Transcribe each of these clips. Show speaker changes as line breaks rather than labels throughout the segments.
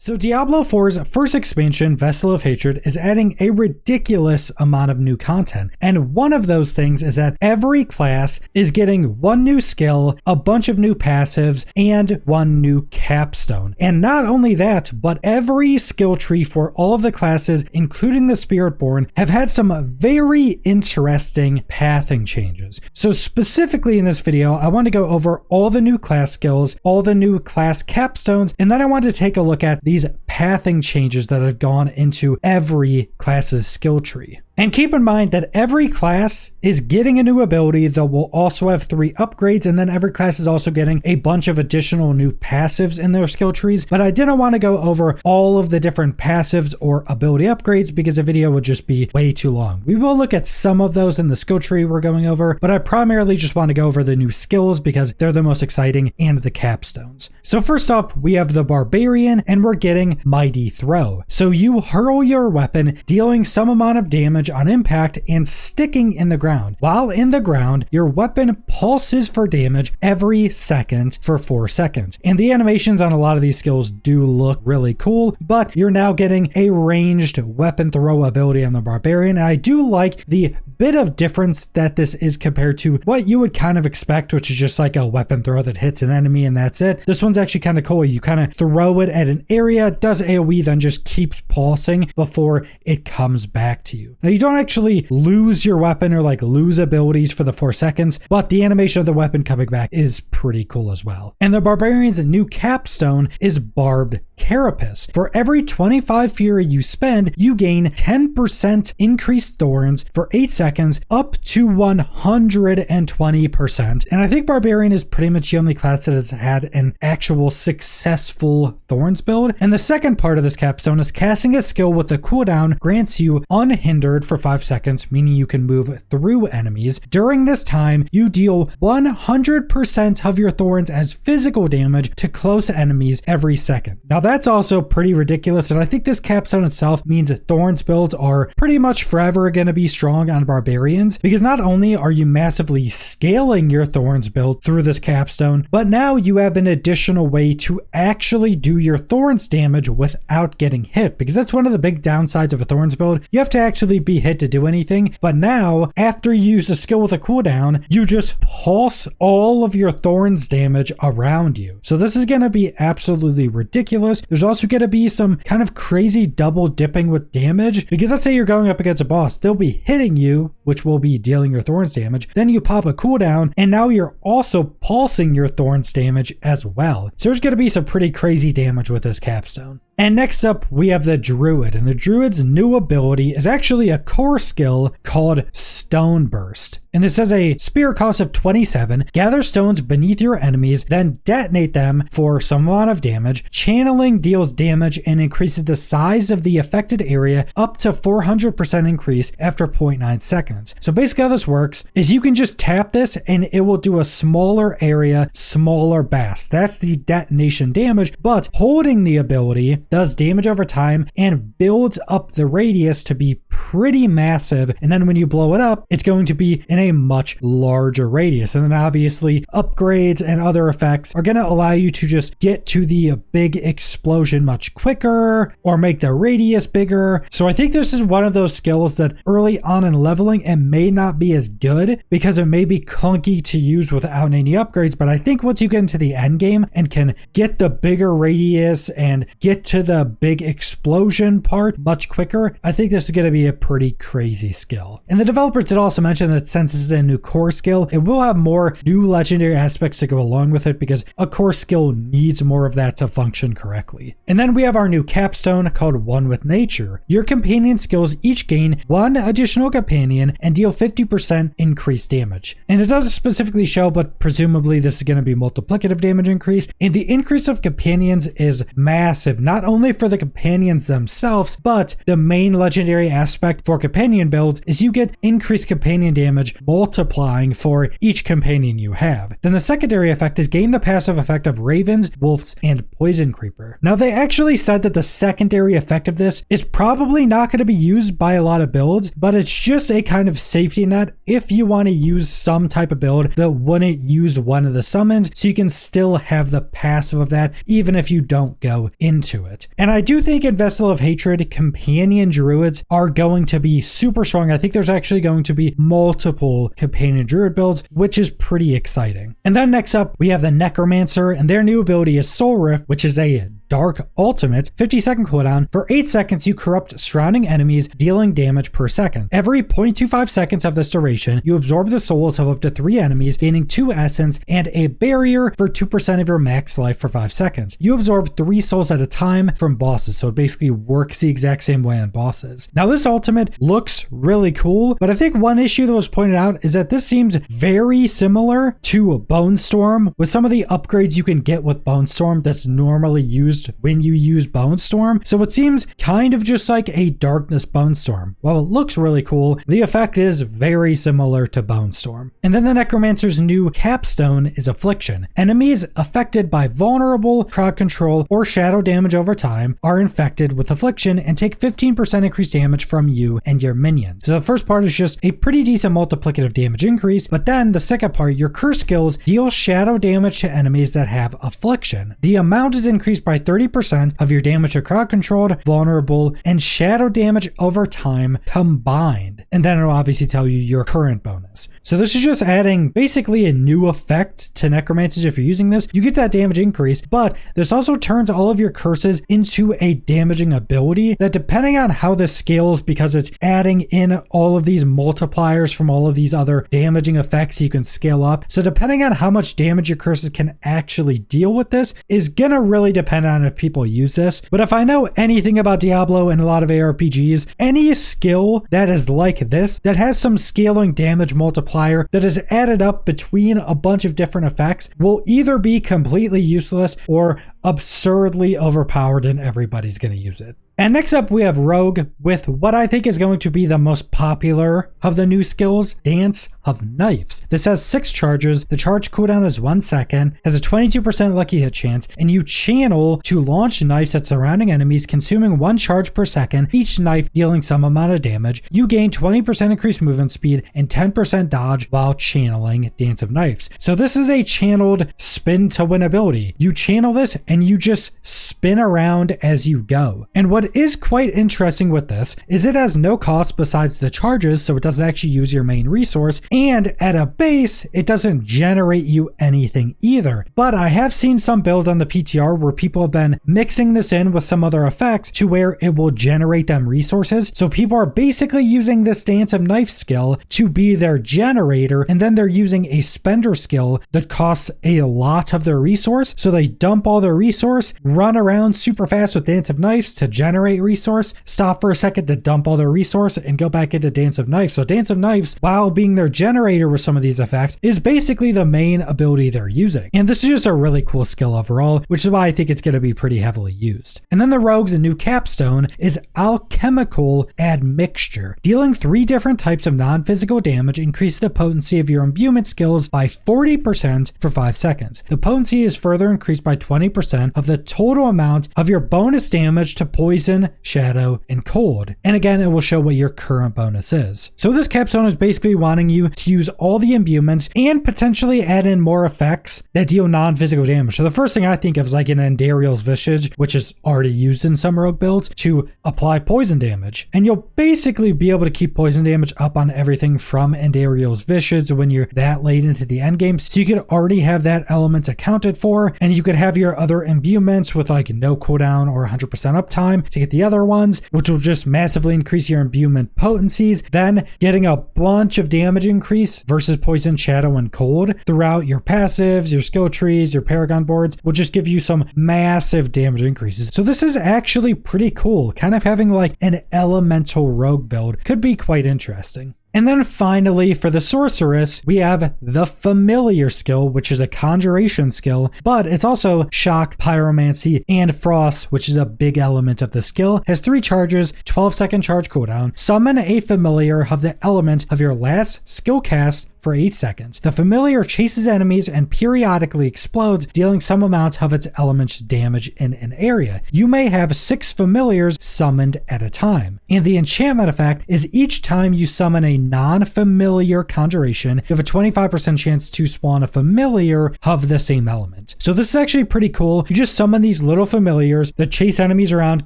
So Diablo 4's first expansion, Vessel of Hatred, is adding a ridiculous amount of new content. And one of those things is that every class is getting one new skill, a bunch of new passives, and one new capstone. And not only that, but every skill tree for all of the classes, including the Spiritborn, have had some very interesting pathing changes. So specifically in this video, I want to go over all the new class skills, all the new class capstones, and then I want to take a look at these pathing changes that have gone into every class's skill tree. And keep in mind that every class is getting a new ability that will also have 3 upgrades, and then every class is also getting a bunch of additional new passives in their skill trees. But I didn't want to go over all of the different passives or ability upgrades because the video would just be way too long. We will look at some of those in the skill tree we're going over, but I primarily just want to go over the new skills because they're the most exciting and the capstones. So first off, we have the Barbarian, and we're getting Mighty Throw. So you hurl your weapon, dealing some amount of damage on impact and sticking in the ground. While in the ground, your weapon pulses for damage every second for 4 seconds. And the animations on a lot of these skills do look really cool, but you're now getting a ranged weapon throw ability on the Barbarian. And I do like the bit of difference that this is compared to what you would kind of expect, which is just like a weapon throw that hits an enemy and that's it. This one's actually kind of cool. You kind of throw it at an area, does AoE, then just keeps pulsing before it comes back to you. Now you don't actually lose your weapon or like lose abilities for the 4 seconds, but the animation of the weapon coming back is pretty cool as well. And the Barbarian's new capstone is Barbed Carapace. For every 25 fury you spend, you gain 10% increased thorns for 8 seconds up to 120%. And I think Barbarian is pretty much the only class that has had an actual successful thorns build. And the second part of this capstone is casting a skill with the cooldown grants you unhindered for 5 seconds, meaning you can move through enemies. During this time, you deal 100% of your thorns as physical damage to close enemies every second. Now that's also pretty ridiculous, and I think this capstone itself means that thorns builds are pretty much forever going to be strong on Barbarians, because not only are you massively scaling your thorns build through this capstone, but now you have an additional way to actually do your thorns damage without getting hit, because that's one of the big downsides of a thorns build. You have to actually be hit to do anything, but now after you use a skill with a cooldown, you just pulse all of your thorns damage around you. So this is going to be absolutely ridiculous. There's also going to be some kind of crazy double dipping with damage, because let's say you're going up against a boss, they'll be hitting you, which will be dealing your thorns damage. Then you pop a cooldown, and now you're also pulsing your thorns damage as well. So there's going to be some pretty crazy damage with this capstone. And next up, we have the Druid, and the Druid's new ability is actually a core skill called Stone Burst. And this has a spirit cost of 27, gather stones beneath your enemies, then detonate them for some amount of damage. Channeling deals damage and increases the size of the affected area up to 400% increase after 0.9 seconds. So basically how this works is you can just tap this and it will do a smaller area, smaller blast. That's the detonation damage, but holding the ability does damage over time and builds up the radius to be pretty massive. And then when you blow it up, it's going to be in a much larger radius. And then obviously upgrades and other effects are going to allow you to just get to the big explosion much quicker or make the radius bigger. So I think this is one of those skills that early on in leveling, it may not be as good because it may be clunky to use without any upgrades. But I think once you get into the end game and can get the bigger radius and get to the big explosion part much quicker, I think this is going to be a pretty crazy skill. And the developers did also mention that since this is a new core skill, it will have more new legendary aspects to go along with it because a core skill needs more of that to function correctly. And then we have our new capstone called One with Nature. Your companion skills each gain 1 additional companion and deal 50% increased damage. And it doesn't specifically show, but presumably this is going to be multiplicative damage increase. And the increase of companions is massive, not only for the companions themselves, but the main legendary aspect for companion builds is you get increased increased companion damage multiplying for each companion you have. Then the secondary effect is gain the passive effect of ravens, wolves, and poison creeper. Now they actually said that the secondary effect of this is probably not going to be used by a lot of builds, but it's just a kind of safety net if you want to use some type of build that wouldn't use one of the summons, so you can still have the passive of that even if you don't go into it. And I do think in Vessel of Hatred, companion druids are going to be super strong. I think there's actually going to be multiple companion druid builds, which is pretty exciting. And then next up, we have the Necromancer, and their new ability is Soul Rift, which is a Dark Ultimate, 50-second cooldown. For 8 seconds, you corrupt surrounding enemies, dealing damage per second. Every 0.25 seconds of this duration, you absorb the souls of up to 3 enemies, gaining 2 essence and a barrier for 2% of your max life for 5 seconds. You absorb 3 souls at a time from bosses, so it basically works the exact same way on bosses. Now this ultimate looks really cool, but I think one issue that was pointed out is that this seems very similar to Bone Storm, with some of the upgrades you can get with Bone Storm that's normally used when you use Bone Storm. So it seems kind of just like a Darkness Bone Storm. While it looks really cool, the effect is very similar to Bone Storm. And then the Necromancer's new capstone is Affliction. Enemies affected by vulnerable, crowd control, or shadow damage over time are infected with Affliction and take 15% increased damage from you and your minions. So the first part is just a pretty decent multiplicative damage increase, but then the second part, your curse skills deal shadow damage to enemies that have Affliction. The amount is increased by 30% of your damage to crowd controlled, vulnerable, and shadow damage over time combined. And then it'll obviously tell you your current bonus. So this is just adding basically a new effect to Necromancers. If you're using this, you get that damage increase, but this also turns all of your curses into a damaging ability that, depending on how this scales, because it's adding in all of these multipliers from all of these other damaging effects, you can scale up. So depending on how much damage your curses can actually deal with this is gonna really depend on if people use this. But if I know anything about Diablo and a lot of ARPGs, any skill that is like this, that has some scaling damage multiplier that is added up between a bunch of different effects, will either be completely useless or absurdly overpowered and everybody's going to use it. And next up, we have Rogue with what I think is going to be the most popular of the new skills, Dance of Knives. This has 6 charges. The charge cooldown is 1 second, has a 22% lucky hit chance, and you channel to launch knives at surrounding enemies, consuming 1 charge per second, each knife dealing some amount of damage. You gain 20% increased movement speed and 10% dodge while channeling Dance of Knives. So this is a channeled spin to win ability. You channel this and you just spin around as you go. And what is quite interesting with this is it has no cost besides the charges, so it doesn't actually use your main resource, and at a base it doesn't generate you anything either. But I have seen some builds on the PTR where people have been mixing this in with some other effects to where it will generate them resources. So people are basically using this Dance of Knife skill to be their generator, and then they're using a spender skill that costs a lot of their resource, so they dump all their resource, run around super fast with Dance of Knives to generate resource, stop for a second to dump all their resource, and go back into Dance of Knives. So Dance of Knives, while being their generator with some of these effects, is basically the main ability they're using. And this is just a really cool skill overall, which is why I think it's going to be pretty heavily used. And then the Rogue's new capstone is Alchemical Admixture. Dealing 3 different types of non-physical damage, increase the potency of your imbuement skills by 40% for 5 seconds. The potency is further increased by 20% of the total amount of your bonus damage to poison, shadow, and cold. And again, it will show what your current bonus is. So this capstone is basically wanting you to use all the imbuements and potentially add in more effects that deal non-physical damage. So the first thing I think of is like an Andariel's Visage, which is already used in some rogue builds, to apply poison damage. And you'll basically be able to keep poison damage up on everything from Andariel's Visage when you're that late into the end game. So you could already have that element accounted for, and you could have your other imbuements with like no cooldown or 100% uptime to get the other ones, which will just massively increase your imbuement potencies. Then getting a bunch of damage increase versus poison, shadow, and cold throughout your passives, your skill trees, your paragon boards will just give you some massive damage increases. So this is actually pretty cool. Kind of having like an elemental rogue build could be quite interesting. And then finally, for the sorceress, we have the familiar skill, which is a conjuration skill, but it's also shock, pyromancy, and frost, which is a big element of the skill. Has 3 charges, 12-second charge cooldown. Summon a familiar of the element of your last skill cast for 8 seconds. The familiar chases enemies and periodically explodes, dealing some amount of its element's damage in an area. You may have 6 familiars summoned at a time. And the enchantment effect is each time you summon a non-familiar conjuration, you have a 25% chance to spawn a familiar of the same element. So this is actually pretty cool. You just summon these little familiars that chase enemies around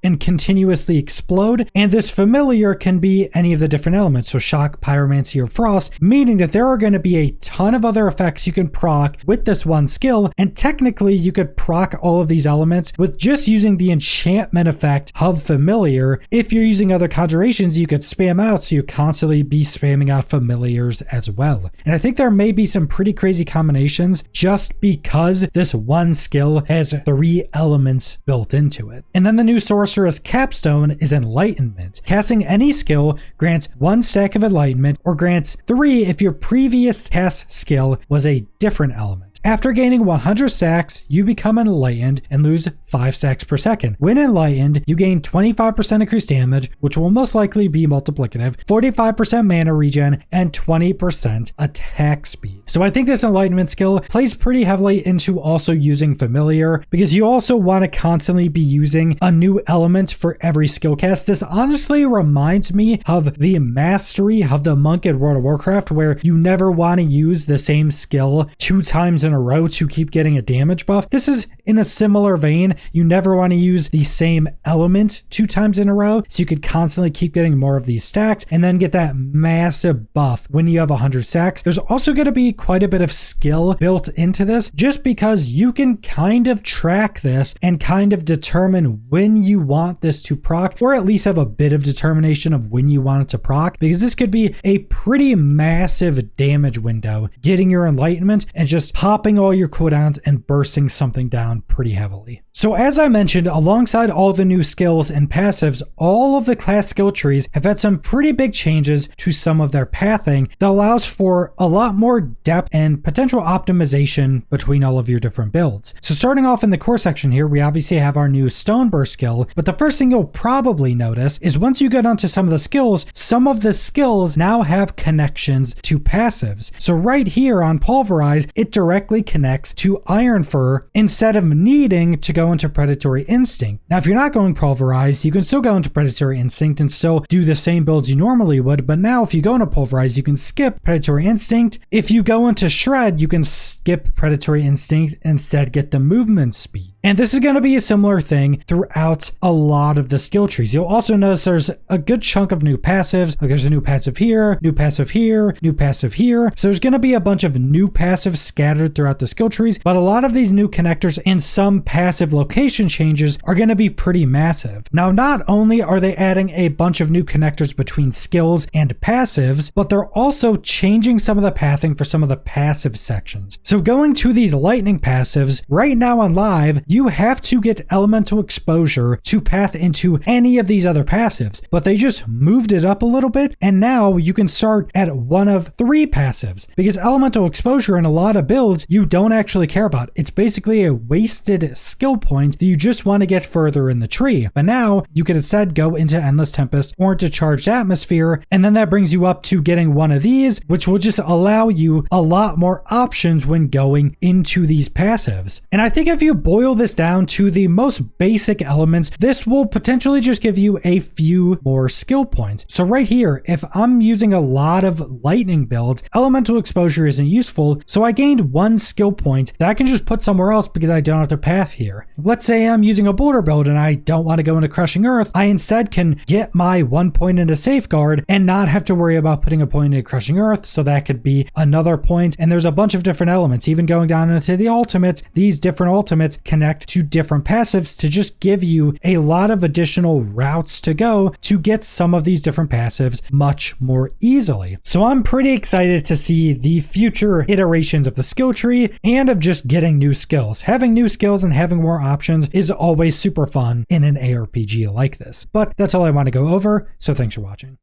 and continuously explode, and this familiar can be any of the different elements, so shock, pyromancy, or frost, meaning that there are going to be a ton of other effects you can proc with this one skill, and technically you could proc all of these elements with just using the enchantment effect of familiar. If you're using other conjurations, you could spam out, so you constantly be spamming out familiars as well. And I think there may be some pretty crazy combinations just because this one skill has 3 elements built into it. And then the new sorceress capstone is enlightenment. Casting any skill grants 1 stack of enlightenment, or grants 3 if your previous cast skill was a different element. After gaining 100 stacks, you become enlightened and lose 5 stacks per second. When enlightened, you gain 25% increased damage, which will most likely be multiplicative, 45% mana regen, and 20% attack speed. So I think this enlightenment skill plays pretty heavily into also using familiar, because you also want to constantly be using a new element for every skill cast. This honestly reminds me of the mastery of the monk in World of Warcraft, where you never want to use the same skill 2 times in a row to keep getting a damage buff. This is in a similar vein. You never want to use the same element 2 times in a row, so you could constantly keep getting more of these stacks and then get that massive buff when you have 100 stacks. There's also going to be quite a bit of skill built into this, just because you can kind of track this and kind of determine when you want this to proc, or at least have a bit of determination of when you want it to proc, because this could be a pretty massive damage window, getting your enlightenment and just popping all your cooldowns and bursting something down pretty heavily. So as I mentioned, alongside all the new skills and passives, all of the class skill trees have had some pretty big changes to some of their pathing that allows for a lot more depth and potential optimization between all of your different builds. So starting off in the core section here, we obviously have our new Stone Burst skill, but the first thing you'll probably notice is once you get onto some of the skills, some of the skills now have connections to passives. So right here on Pulverize, it directly connects to Iron Fur instead of needing to go into Predatory Instinct. Now, if you're not going Pulverize, you can still go into Predatory Instinct and still do the same builds you normally would, but now if you go into Pulverize, you can skip Predatory Instinct. If you go into Shred, you can skip Predatory Instinct and instead get the movement speed. And this is going to be a similar thing throughout a lot of the skill trees. You'll also notice there's a good chunk of new passives. Like there's a new passive here, new passive here, new passive here. So there's going to be a bunch of new passives scattered throughout the skill trees, but a lot of these new connectors and some passive location changes are going to be pretty massive. Now, not only are they adding a bunch of new connectors between skills and passives, but they're also changing some of the pathing for some of the passive sections. So going to these lightning passives, right now on live, you have to get elemental exposure to path into any of these other passives, but they just moved it up a little bit, and now you can start at one of 3 passives, because elemental exposure in a lot of builds you don't actually care about. It's basically a wasted skill point that you just want to get further in the tree. But now you can instead go into Endless Tempest or into Charged Atmosphere, and then that brings you up to getting one of these, which will just allow you a lot more options when going into these passives. And I think if you boil this down to the most basic elements, this will potentially just give you a few more skill points. So right here, if I'm using a lot of lightning builds, elemental exposure isn't useful, so I gained 1 skill point that I can just put somewhere else because I don't have to path here. Let's say I'm using a boulder build and I don't want to go into Crushing Earth, I instead can get my 1 point into Safeguard and not have to worry about putting a point into Crushing Earth, so that could be another point. And there's a bunch of different elements, even going down into the ultimates. These different ultimates connect to different passives to just give you a lot of additional routes to go to get some of these different passives much more easily. So I'm pretty excited to see the future iterations of the skill tree and of just getting new skills. Having new skills and having more options is always super fun in an ARPG like this. But that's all I want to go over, so thanks for watching.